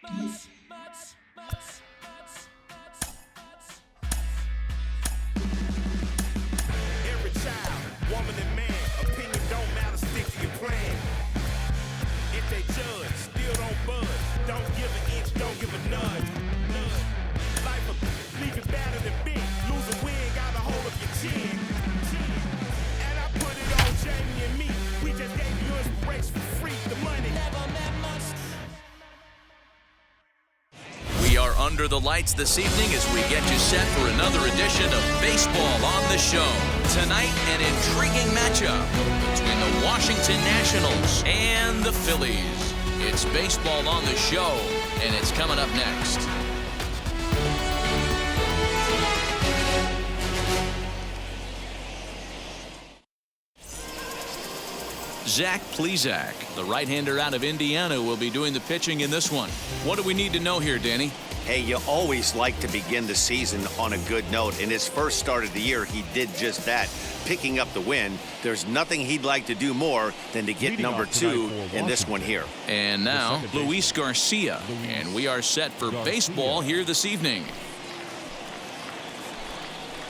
Every child, woman and man, opinion don't matter, stick to your plan. If they judge, still don't budge. Don't give an inch, don't give a nudge. Life will leave you battered and big. Lose a win, got a hold of your chin. And I put it on Jamie and me. We just gave you inspiration for free. The money never meant much. We are under the lights this evening as we get you set for another edition of Baseball on the Show. Tonight, an intriguing matchup between the Washington Nationals and the Phillies. It's Baseball on the Show, and it's coming up next. Zach Plesac, the right-hander out of Indiana, will be doing the pitching in this one. What do we need to know here, Danny? Hey, you always like to begin the season on a good note. In his first start of the year, he did just that, picking up the win. There's nothing he'd like to do more than to get number 2 in this one here. And now, Luis Garcia. And we are set for baseball here this evening.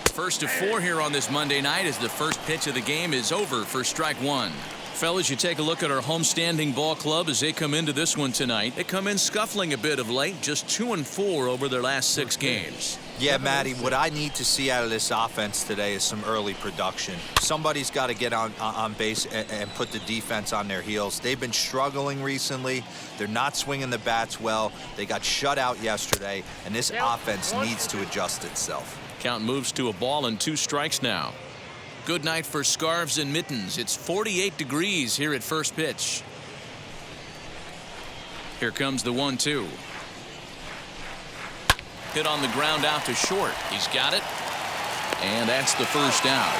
First of 4 here on this Monday night as the first pitch of the game is over for strike 1. Fellas, you take a look at our homestanding ball club as they come into this one tonight. They come in scuffling a bit of late, just 2-4 over their last 6 games. Yeah, Matty, what I need to see out of this offense today is some early production. Somebody's got to get on base and put the defense on their heels. They've been struggling recently. They're not swinging the bats well. They got shut out yesterday, and this offense needs to adjust itself. Count moves to a ball and 2 strikes now. Good night for scarves and mittens. It's 48 degrees here at first pitch. Here comes the 1-2. Hit on the ground out to short. He's got it. And that's the first out.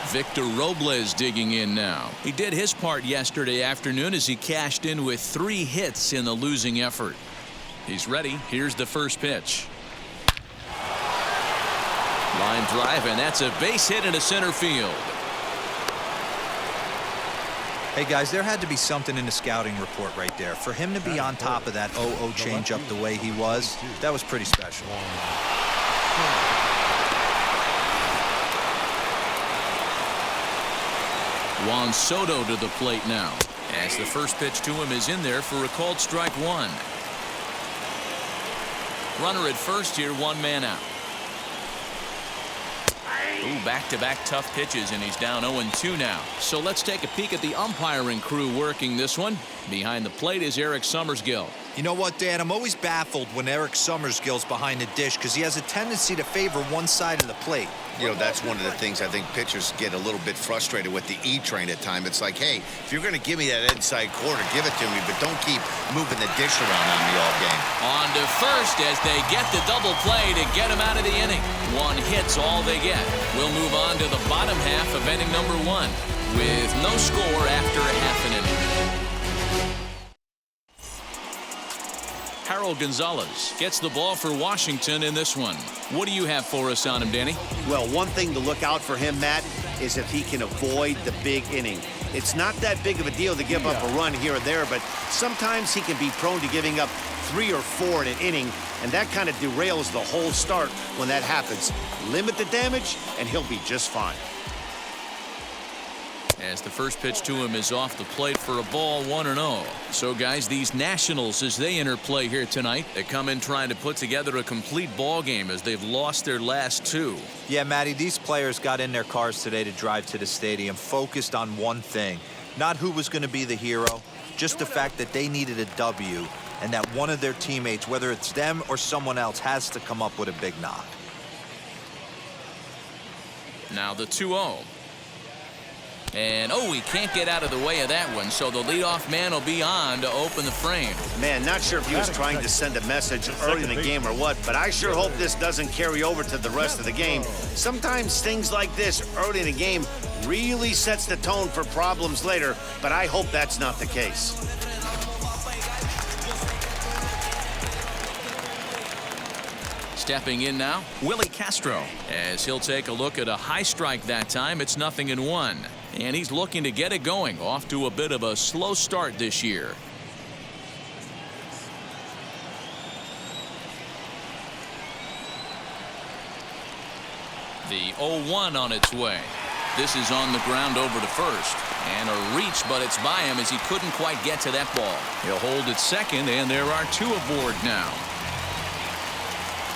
Victor Robles digging in now. He did his part yesterday afternoon as he cashed in with 3 hits in the losing effort. He's ready. Here's the first pitch. Line drive, and that's a base hit into center field. Hey, guys, there had to be something in the scouting report right there. For him to be on top of that 0-0 changeup the way he was, that was pretty special. Juan Soto to the plate now, as the first pitch to him is in there for a called strike 1. Runner at first here, 1 man out. Ooh, back-to-back tough pitches, and he's down 0-2 now. So let's take a peek at the umpiring crew working this one. Behind the plate is Eric Summersgill. You know what, Dan? I'm always baffled when Eric Summersgill's behind the dish because he has a tendency to favor one side of the plate. You know, that's one of the things I think pitchers get a little bit frustrated with the E-train at times. It's like, hey, if you're going to give me that inside corner, give it to me, but don't keep moving the dish around on me all game. On to first as they get the double play to get him out of the inning. 1 hit's all they get. We'll move on to the bottom half of inning number 1 with no score after a half an inning. Harold Gonzalez gets the ball for Washington in this one. What do you have for us on him, Danny? Well, one thing to look out for him, Matt, is if he can avoid the big inning. It's not that big of a deal to give up a run here or there, but sometimes he can be prone to giving up 3 or 4 in an inning, and that kind of derails the whole start when that happens. Limit the damage, and he'll be just fine. As the first pitch to him is off the plate for a ball, 1-0. So, guys, these Nationals, as they enter play here tonight, they come in trying to put together a complete ball game as they've lost their last 2. Yeah, Matty, these players got in their cars today to drive to the stadium, focused on one thing. Not who was going to be the hero, just the fact that they needed a W, and that one of their teammates, whether it's them or someone else, has to come up with a big knock. Now the 2-0. And, he can't get out of the way of that one, so the leadoff man will be on to open the frame. Man, not sure if he was trying to send a message early in the game or what, but I sure hope this doesn't carry over to the rest of the game. Sometimes things like this early in the game really sets the tone for problems later, but I hope that's not the Stepping in now, Willie Castro, as he'll take a look at a high strike that time. It's 0-1. And he's looking to get it going, off to a bit of a slow start this year. The 0-1 on its way. This is on the ground over to first. And a reach, but it's by him as he couldn't quite get to that ball. He'll hold it second, and there are two aboard now.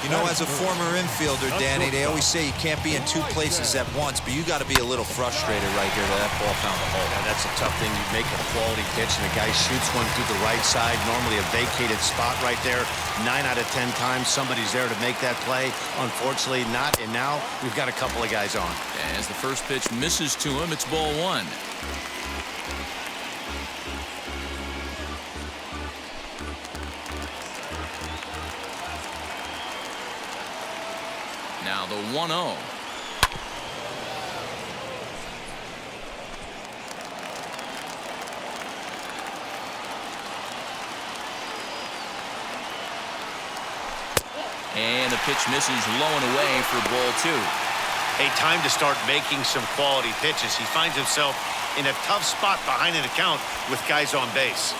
You know, as a former infielder, Danny, they always say you can't be in two places at once, but you got to be a little frustrated right here that ball found the hole. Yeah, that's a tough thing. You make a quality pitch, and the guy shoots one through the right side, normally a vacated spot right there. 9 out of 10 times, somebody's there to make that play. Unfortunately, not, and now we've got a couple of guys on. As the first pitch misses to him, it's ball one. Now the 1-0. And the pitch misses low and away for ball two. A time to start making some quality pitches. He finds himself in a tough spot behind an account with guys on base.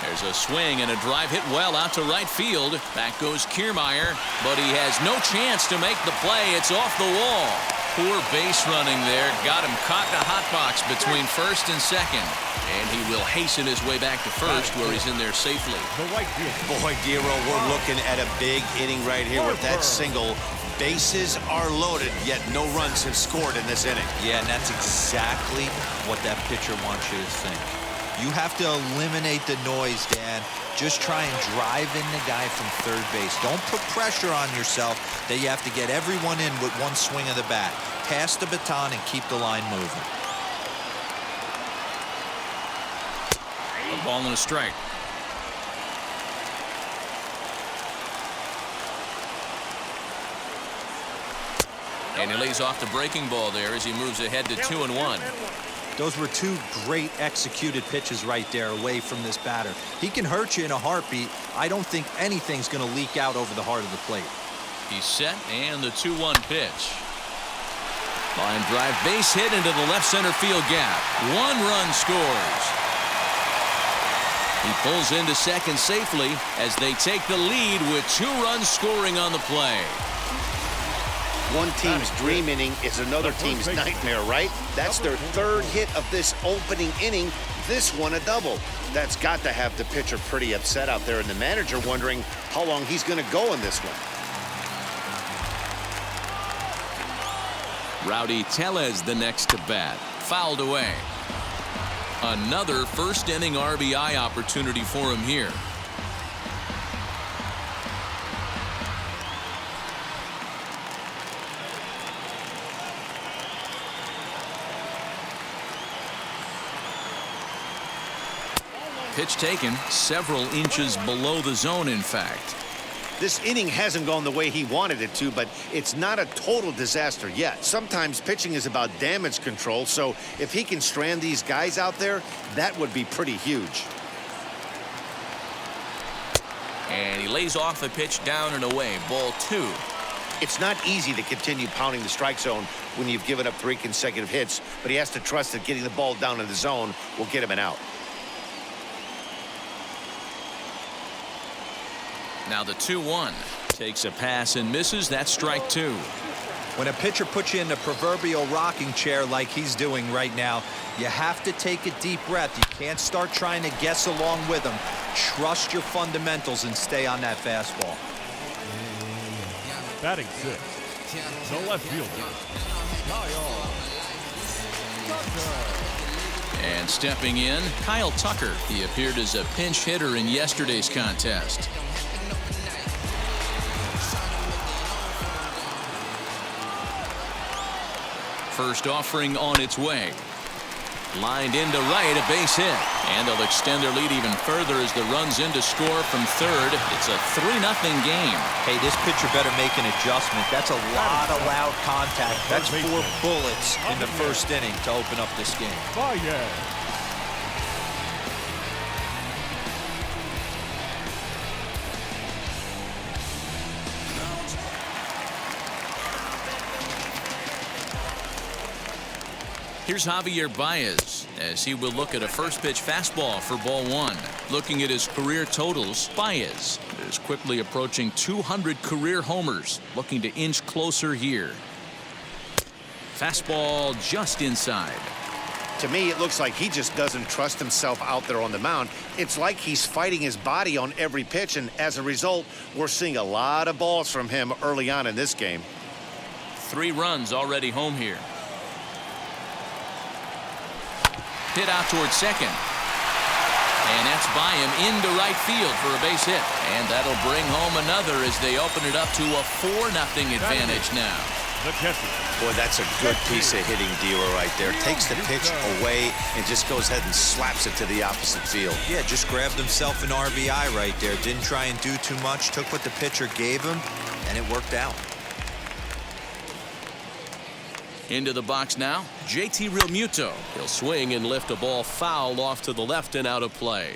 There's a swing and a drive hit well out to right field. Back goes Kiermaier, but he has no chance to make the play. It's off the wall. Poor base running there. Got him caught in a hot box between first and second. And he will hasten his way back to first, where he's in there safely. Boy, Dero, we're looking at a big inning right here with that single. Bases are loaded, yet no runs have scored in this inning. Yeah, and that's exactly what that pitcher wants you to think. You have to eliminate the noise, Dan. Just try and drive in the guy from third base. Don't put pressure on yourself that you have to get everyone in with one swing of the bat. Pass the baton and keep the line moving. A ball and a strike. And he lays off the breaking ball there as he moves ahead to 2-1. Those were two great executed pitches right there away from this batter. He can hurt you in a heartbeat. I don't think anything's going to leak out over the heart of the plate. He's set, and the 2-1 pitch. Line drive, base hit into the left center field gap. 1 run scores. He pulls into second safely as they take the lead with 2 runs scoring on the play. One team's dream inning is another team's nightmare, right? That's their third hit of this opening inning. This one a double. That's got to have the pitcher pretty upset out there, and the manager wondering how long he's going to go in this one. Rowdy Tellez the next to bat. Fouled away. Another first inning RBI opportunity for him here. Pitch taken several inches below the zone, in fact. This inning hasn't gone the way he wanted it to, but it's not a total disaster yet. Sometimes pitching is about damage control, so if he can strand these guys out there, that would be pretty huge. And he lays off the pitch down and away. Ball 2. It's not easy to continue pounding the strike zone when you've given up 3 consecutive hits, but he has to trust that getting the ball down in the zone will get him an out. Now the 2-1. Takes a pass and misses. That's strike 2. When a pitcher puts you in the proverbial rocking chair like he's doing right now, you have to take a deep breath. You can't start trying to guess along with him. Trust your fundamentals and stay on that fastball. Batting 6, the left fielder, Kyle Tucker. And stepping in, Kyle Tucker. He appeared as a pinch hitter in yesterday's contest. First offering on its way. Lined into right, a base hit. And they'll extend their lead even further as the run's in to score from third. It's a 3-0 game. Hey, this pitcher better make an adjustment. That's a lot of loud contact. That's 4 bullets in the first inning to open up this game. Here's Javier Baez as he will look at a first pitch fastball for ball one. Looking at his career totals, Baez is quickly approaching 200 career homers, looking to inch closer here. Fastball just inside. To me, it looks like he just doesn't trust himself out there on the mound. It's like he's fighting his body on every pitch, and as a result, we're seeing a lot of balls from him early on in this game. 3 runs already home here. Hit out towards second. And that's by him into right field for a base hit. And that'll bring home another as they open it up to a 4-0 advantage now. The catcher. Boy, that's a good piece of hitting dealer right there. Takes the pitch away and just goes ahead and slaps it to the opposite field. Yeah, just grabbed himself an RBI right there. Didn't try and do too much. Took what the pitcher gave him, and it worked out. Into the box now, JT Realmuto. He'll swing and lift a ball foul off to the left and out of play.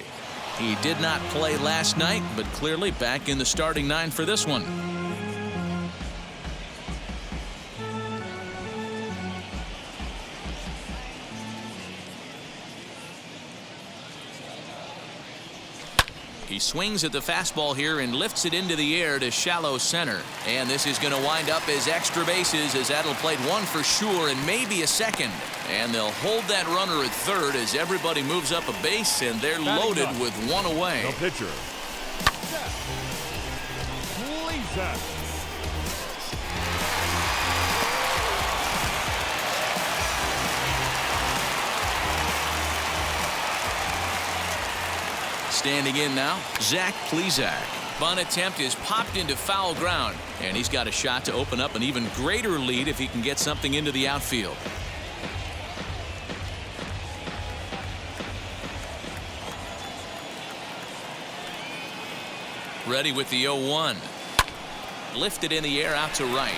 He did not play last night, but clearly back in the starting 9 for this one. He swings at the fastball here and lifts it into the air to shallow center. And this is going to wind up as extra bases as that'll play 1 for sure and maybe a second. And they'll hold that runner at third as everybody moves up a base and they're loaded with 1 away. The pitcher. Lisa. Standing in now, Zach Plesac. Bunt attempt is popped into foul ground, and he's got a shot to open up an even greater lead if he can get something into the outfield. Ready with the 0-1. Lifted in the air out to right.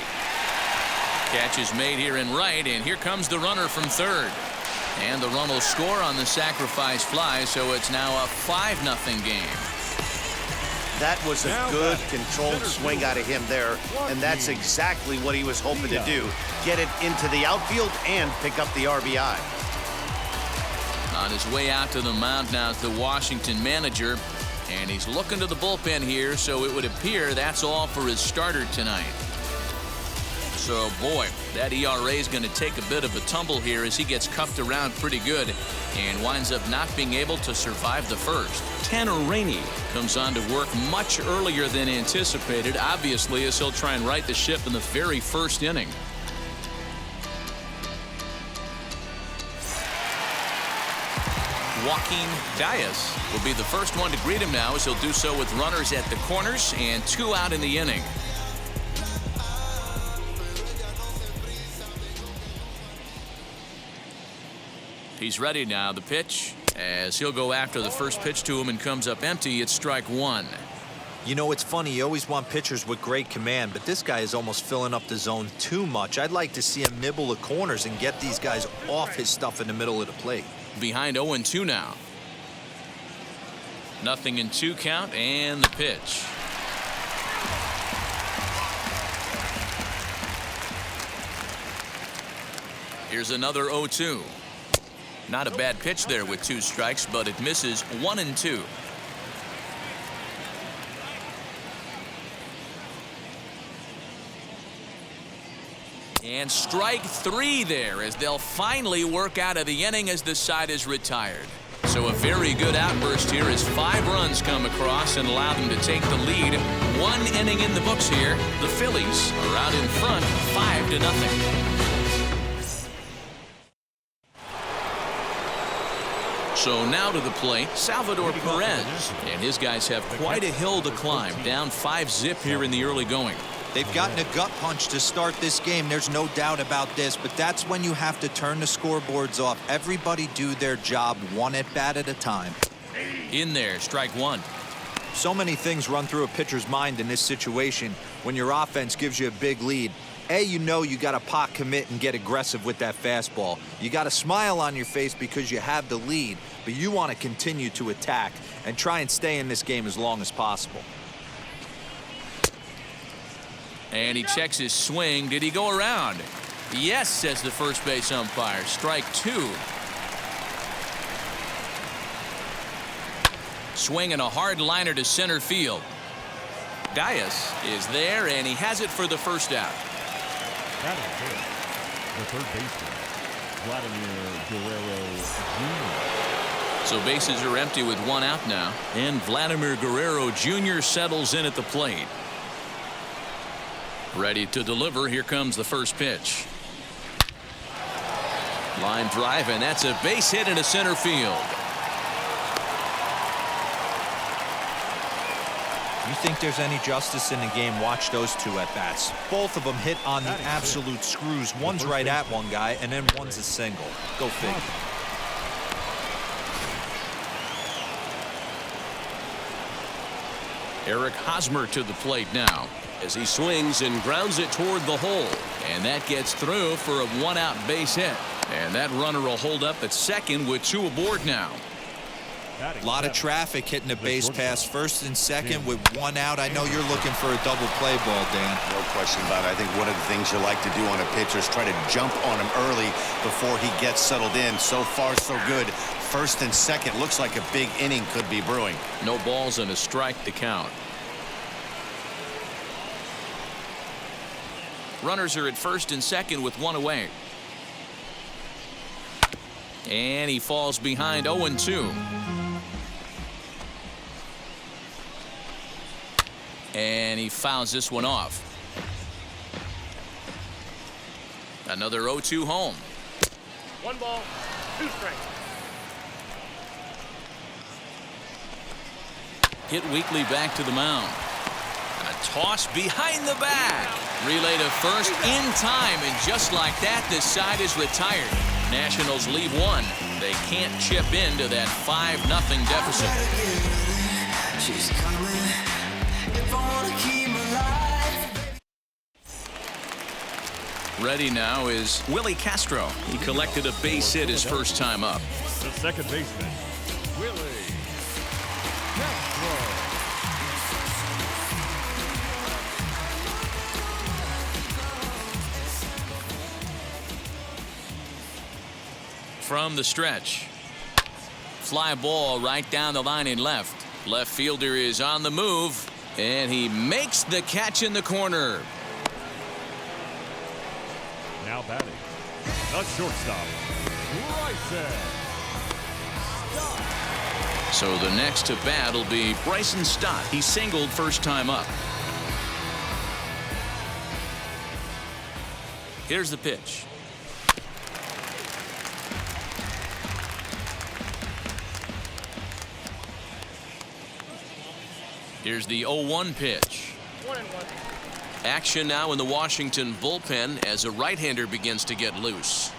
Catch is made here in right, and here comes the runner from third. And the run will score on the sacrifice fly, so it's now a 5-0 game. That was a good controlled swing out of him there, and that's exactly what he was hoping to do. Get it into the outfield and pick up the RBI. On his way out to the mound now is the Washington manager, and he's looking to the bullpen here, so it would appear that's all for his starter tonight. So, boy, that ERA is going to take a bit of a tumble here as he gets cuffed around pretty good and winds up not being able to survive the first. Tanner Rainey comes on to work much earlier than anticipated, obviously, as he'll try and right the ship in the very first inning. Joaquin Diaz will be the first one to greet him now, as he'll do so with runners at the corners and 2 out in the inning. He's ready now. The pitch, as he'll go after the first pitch to him and comes up empty. It's strike 1. You know, it's funny. You always want pitchers with great command, but this guy is almost filling up the zone too much. I'd like to see him nibble the corners and get these guys off his stuff in the middle of the plate. Behind 0-2 now. 0-2 count, and the pitch. Here's another 0-2. Not a bad pitch there with 2 strikes, but it misses 1-2. And strike 3 there as they'll finally work out of the inning as the side is retired. So a very good outburst here as 5 runs come across and allow them to take the lead. 1 inning in the books here. The Phillies are out in front 5-0. So now to the plate, Salvador Perez, and his guys have quite a hill to climb, down 5-0 here in the early going. They've gotten a gut punch to start this game. There's no doubt about this, but that's when you have to turn the scoreboards off. Everybody do their job 1 at-bat at a time. In there, strike 1. So many things run through a pitcher's mind in this situation when your offense gives you a big lead. You know you got to pot commit and get aggressive with that fastball. You got a smile on your face because you have the lead, but you want to continue to attack and try and stay in this game as long as possible. And he checks his swing. Did he go around? Yes, says the first base umpire. Strike two. Swinging a hard liner to center field. Dias is there, and he has it for the first out. That is good. The third baseman, Vladimir Guerrero Jr. So bases are empty with one out now, and Vladimir Guerrero Jr. settles in at the plate. Ready to deliver. Here comes the first pitch. Line drive, and that's a base hit into center field. You think there's any justice in the game? Watch those two at bats. Both of them hit on the absolute screws. One's right at one guy, and then one's a single. Go figure. Eric Hosmer to the plate now as he swings and grounds it toward the hole, and that gets through for a one-out base hit, and that runner will hold up at second with two aboard now. A lot of traffic hitting the base pass first and second with one out. I know you're looking for a double play ball, Dan. No question about it. I think one of the things you like to do on a pitcher is try to jump on him early before he gets settled in. So far, so good. First and second looks like a big inning could be brewing. No balls and a strike to count. Runners are at first and second with one away. And he falls behind 0-2. And he fouls this one off. Another 0-2 home. 1 ball, 2 strikes. Hit Weekly back to the mound. A toss behind the back. Relay to first in time, and just like that, this side is retired. Nationals lead one. They can't chip into that 5-0 deficit. She's coming. If I wanna keep my life. Ready now is Willie Castro. He collected a base hit his first time up. The second baseman, Willie Castro. From the stretch. Fly ball right down the line in left. Left fielder is on the move, and he makes the catch in the corner. Now batting, the shortstop, Bryson. So the next to bat will be Bryson Stott. He singled first time up. Here's the pitch. Here's the 0-1 pitch. 1-1. Action now in the Washington bullpen as a right-hander begins to get loose.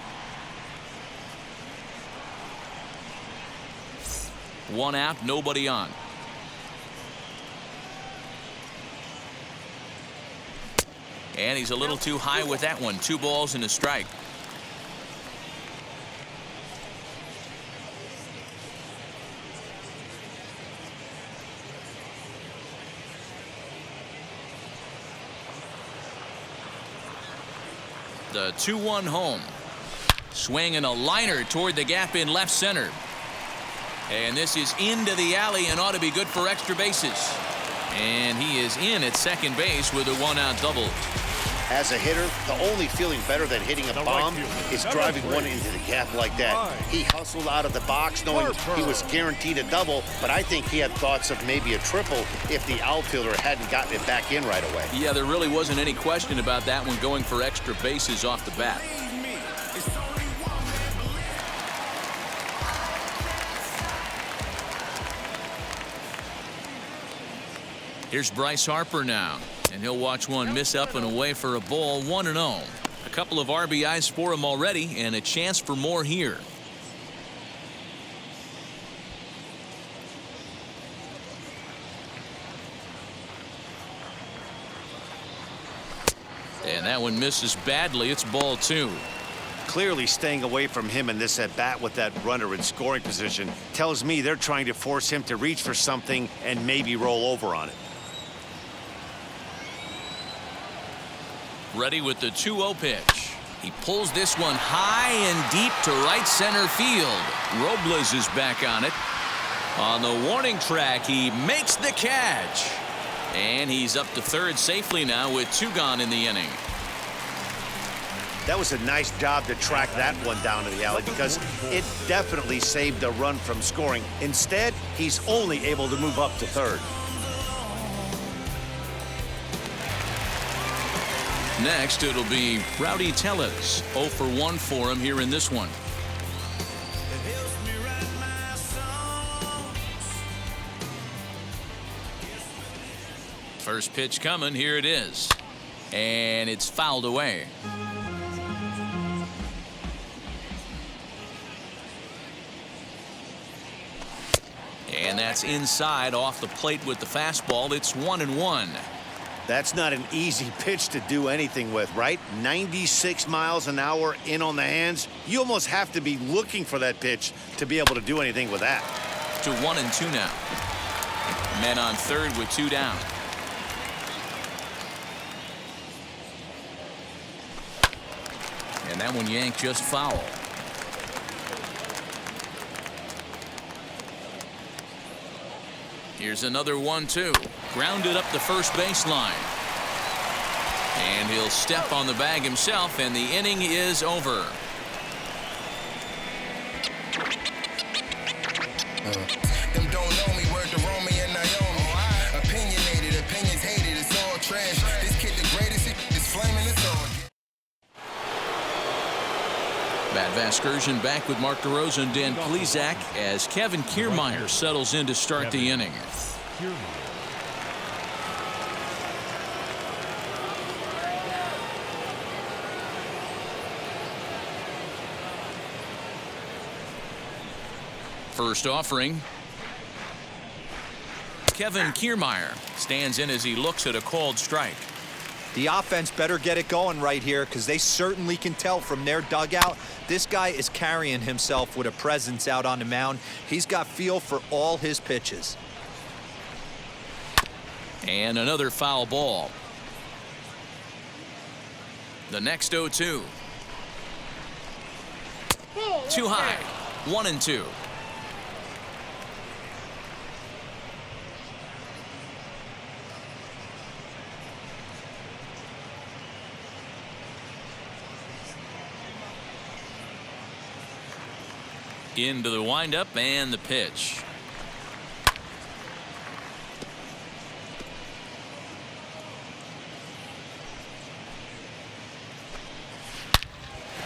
One out, nobody on. And he's a little too high with that one. 2 balls and a strike. The 2-1 home. Swinging a liner toward the gap in left center. And this is into the alley and ought to be good for extra bases. And he is in at second base with a 1-out double. As a hitter, the only feeling better than hitting a bomb is driving one into the gap like that. He hustled out of the box knowing he was guaranteed a double, but I think he had thoughts of maybe a triple if the outfielder hadn't gotten it back in right away. Yeah, there really wasn't any question about that one going for extra bases off the bat. Here's Bryce Harper now, and he'll watch one miss up and away for a ball. 1-0. A couple of RBIs for him already, and a chance for more here. And that one misses badly. It's ball 2. Clearly staying away from him in this at-bat with that runner in scoring position tells me they're trying to force him to reach for something and maybe roll over on it. Ready with the 2-0 pitch. He pulls this one high and deep to right center field. Robles is back on it. On the warning track, he makes the catch. And he's up to third safely now with 2 gone in the inning. That was a nice job to track that one down to the alley because it definitely saved the run from scoring. Instead, he's only able to move up to third. Next, it'll be Rowdy Tellez. 0 for 1 for him here in this one. First pitch coming. Here it is. And it's fouled away. And that's inside off the plate with the fastball. It's 1-1. That's not an easy pitch to do anything with, right? 96 miles an hour in on the hands. You almost have to be looking for that pitch to be able to do anything with that. To 1-2 now. Men on third with 2 down. And that one yanked just foul. Here's another 1-2. Grounded up the first baseline. And he'll step on the bag himself, and the inning is over. Them don't know me, word to Romy and Naomi. Opinionated, opinions hated, it's all trash. This kid the greatest, is flaming, it's all. Matt Vasgersian back with Mark DeRosa and Dan Plesac as Kevin Kiermaier settles in to start the inning. First offering. Kevin Kiermaier stands in as he looks at a called strike. The offense better get it going right here because they certainly can tell from their dugout this guy is carrying himself with a presence out on the mound. He's got feel for all his pitches. And another foul ball. The next 0-2. Too high. 1-2. Into the windup and the pitch.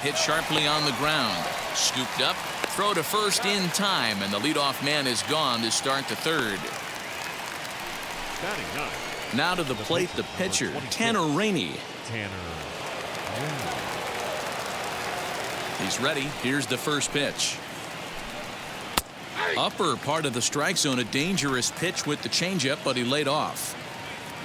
Hit sharply on the ground. Scooped up. Throw to first in time, and the leadoff man is gone to start the third. Now to the plate, the pitcher, Tanner Rainey. He's ready. Here's the first pitch. Upper part of the strike zone, a dangerous pitch with the changeup, but he laid off.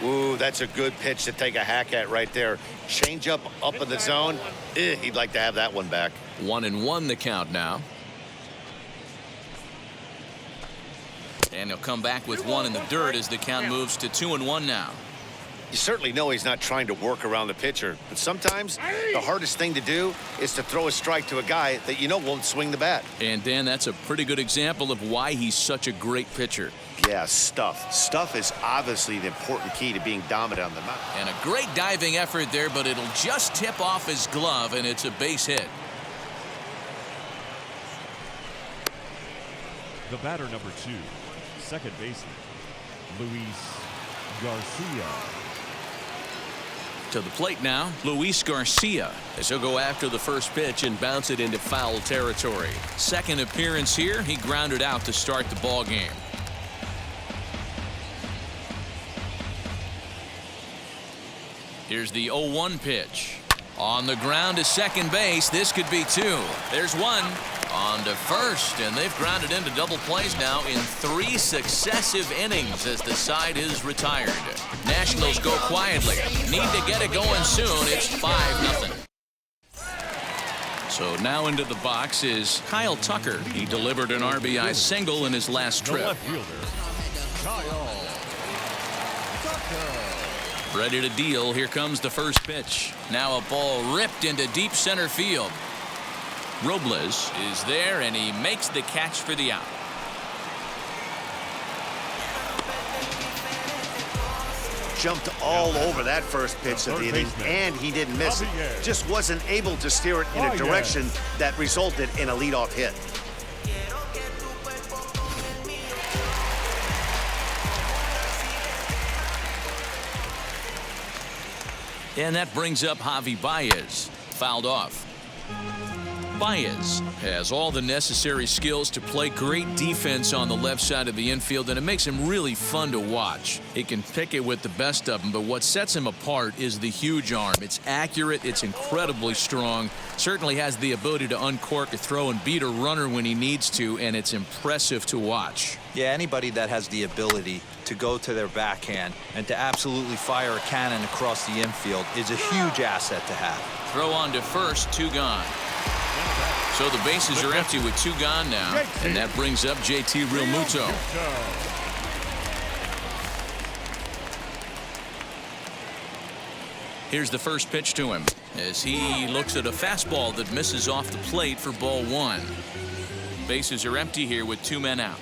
Ooh, that's a good pitch to take a hack at right there. Changeup up in the zone. He'd like to have that one back. 1-1 the count now. And he'll come back with one in the dirt as the count moves to 2-1 now. You certainly know he's not trying to work around the pitcher, but sometimes the hardest thing to do is to throw a strike to a guy that you know won't swing the bat. And Dan, that's a pretty good example of why he's such a great pitcher. Yeah, stuff. Stuff is obviously an important key to being dominant on the mound. And a great diving effort there, but it'll just tip off his glove, and it's a base hit. The batter number 2, second baseman, Luis Garcia. To the plate now, Luis Garcia, as he'll go after the first pitch and bounce it into foul territory. Second appearance here, he grounded out to start the ball game. Here's the 0-1 pitch. On the ground to second base, this could be 2. There's 1. On to first, and they've grounded into double plays now in 3 successive innings as the side is retired. Nationals go quietly. Need to get it going soon. It's 5-0. So now into the box is Kyle Tucker. He delivered an RBI single in his last The trip. left fielder, Kyle Tucker. Ready to deal. Here comes the first pitch. Now a ball ripped into deep center field. Robles is there, and he makes the catch for the out. Jumped all over that first pitch of the inning, and he didn't miss it. Just wasn't able to steer it in a direction that resulted in a leadoff hit. And that brings up Javi Baez. Fouled off. Baez has all the necessary skills to play great defense on the left side of the infield, and it makes him really fun to watch. He can pick it with the best of them, but what sets him apart is the huge arm. It's accurate, it's incredibly strong, certainly has the ability to uncork a throw and beat a runner when he needs to, and it's impressive to watch. Yeah, anybody that has the ability to go to their backhand and to absolutely fire a cannon across the infield is a huge asset to have. Throw on to first, 2 gone. So the bases are empty with 2 gone now, and that brings up JT Realmuto. Here's the first pitch to him as he looks at a fastball that misses off the plate for ball 1. Bases are empty here with 2 men out.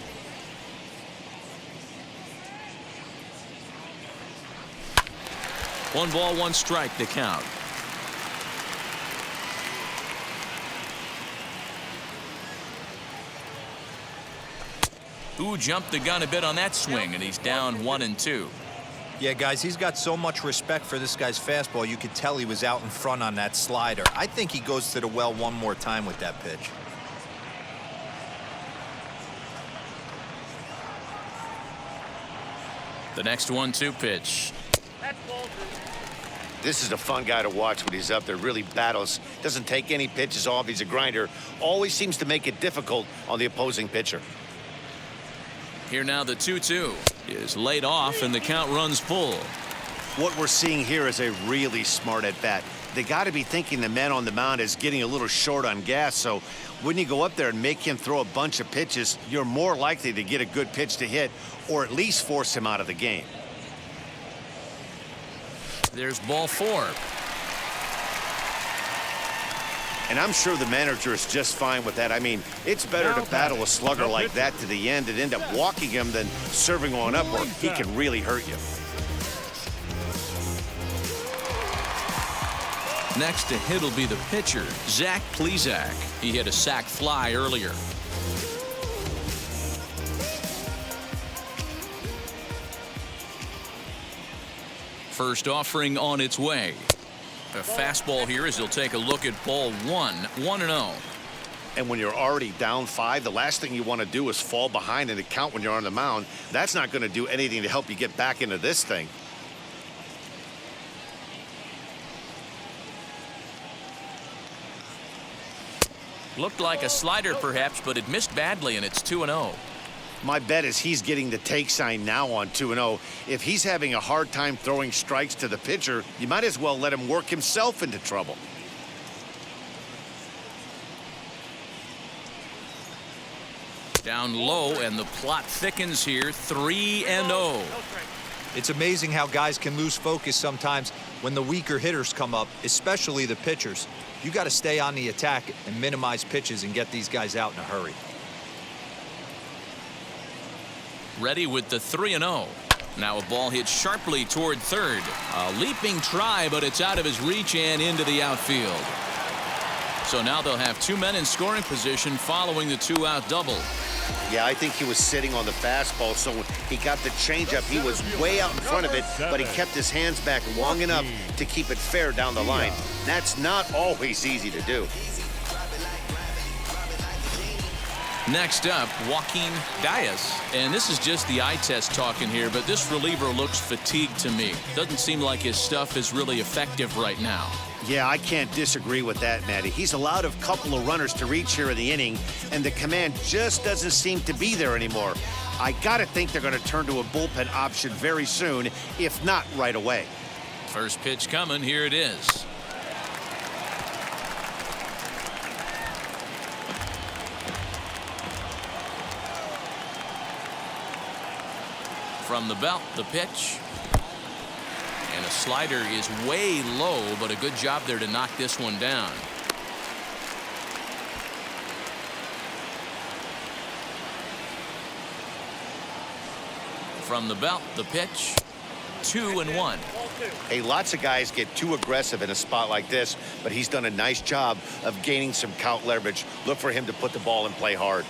One ball, 1 strike to count. Who jumped the gun a bit on that swing, and he's down 1-2. Yeah, guys, he's got so much respect for this guy's fastball. You could tell he was out in front on that slider. I think he goes to the well one more time with that pitch. The next 1-2 pitch. This is a fun guy to watch when he's up there. Really battles. Doesn't take any pitches off. He's a grinder. Always seems to make it difficult on the opposing pitcher. Here now the 2-2 is laid off, and the count runs full. What we're seeing here is a really smart at bat. They got to be thinking the man on the mound is getting a little short on gas, so when you go up there and make him throw a bunch of pitches, you're more likely to get a good pitch to hit or at least force him out of the game. There's ball 4. And I'm sure the manager is just fine with that. I mean, it's better to battle a slugger like that to the end and end up walking him than serving one up where he can really hurt you. Next to hit will be the pitcher, Zach Plesac. He hit a sac fly earlier. First offering on its way. A fastball here as he'll take a look at ball 1, 1-0. And when you're already down 5, the last thing you want to do is fall behind in the count when you're on the mound. That's not going to do anything to help you get back into this thing. Looked like a slider perhaps, but it missed badly, and it's 2-0. My bet is he's getting the take sign now on 2-0. If he's having a hard time throwing strikes to the pitcher, you might as well let him work himself into trouble. Down low, and the plot thickens here, 3-0. It's amazing how guys can lose focus sometimes when the weaker hitters come up, especially the pitchers. You got to stay on the attack and minimize pitches and get these guys out in a hurry. Ready with the 3-0. Now a ball hit sharply toward third. A leaping try, but it's out of his reach and into the outfield. So now they'll have 2 men in scoring position following the 2-out double. Yeah, I think he was sitting on the fastball, so when he got the changeup, he was way out in front of it, but he kept his hands back long enough to keep it fair down the line. That's not always easy to do. Next up, Joaquin Diaz. And this is just the eye test talking here, but this reliever looks fatigued to me. Doesn't seem like his stuff is really effective right now. Yeah, I can't disagree with that, Matty. He's allowed a couple of runners to reach here in the inning, and the command just doesn't seem to be there anymore. I gotta think they're gonna turn to a bullpen option very soon, if not right away. First pitch coming, here it is. From the belt, the pitch. And a slider is way low, but a good job there to knock this one down. From the belt, the pitch. 2-1. Hey, lots of guys get too aggressive in a spot like this, but he's done a nice job of gaining some count leverage. Look for him to put the ball and play hard.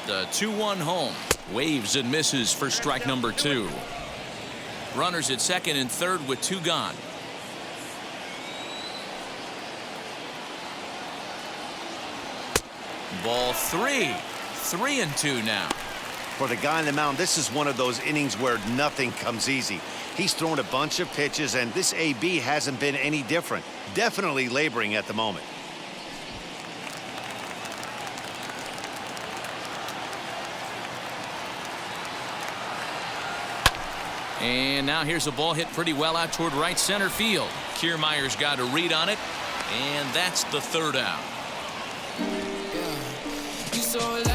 The 2-1 home. Waves and misses for strike number 2. Runners at second and third with 2 gone. Ball 3. 3-2 now. For the guy on the mound, this is one of those innings where nothing comes easy. He's thrown a bunch of pitches, and this AB hasn't been any different. Definitely laboring at the moment. And now here's a ball hit pretty well out toward right center field. Kiermaier's got a read on it, and that's the 3rd out. You so